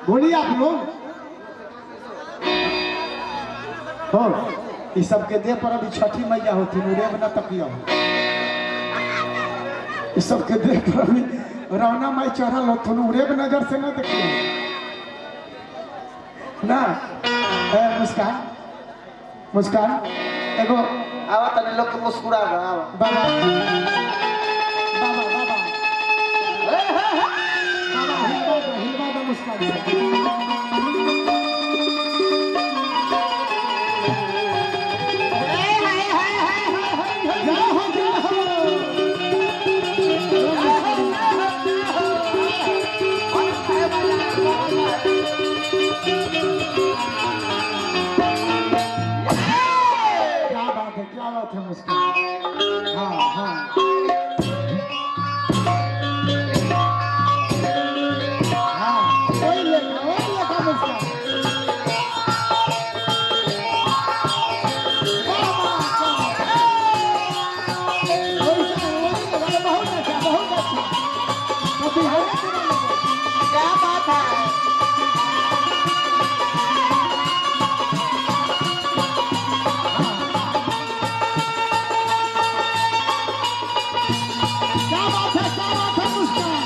बोलिए आप लोग हो इस सबके देह पर अभी छठी मैया होती रेब न तकिया इस सबके देह पर अभी रौना माई चढ़ल हो तुम रेब नजर से न देखियो ना मुस्कान मुस्कान एगो आवा तने लोग के मुस्कुरा रहा आवा बाबा बाबा बाबा बाबा हिलवा दो मुस्कान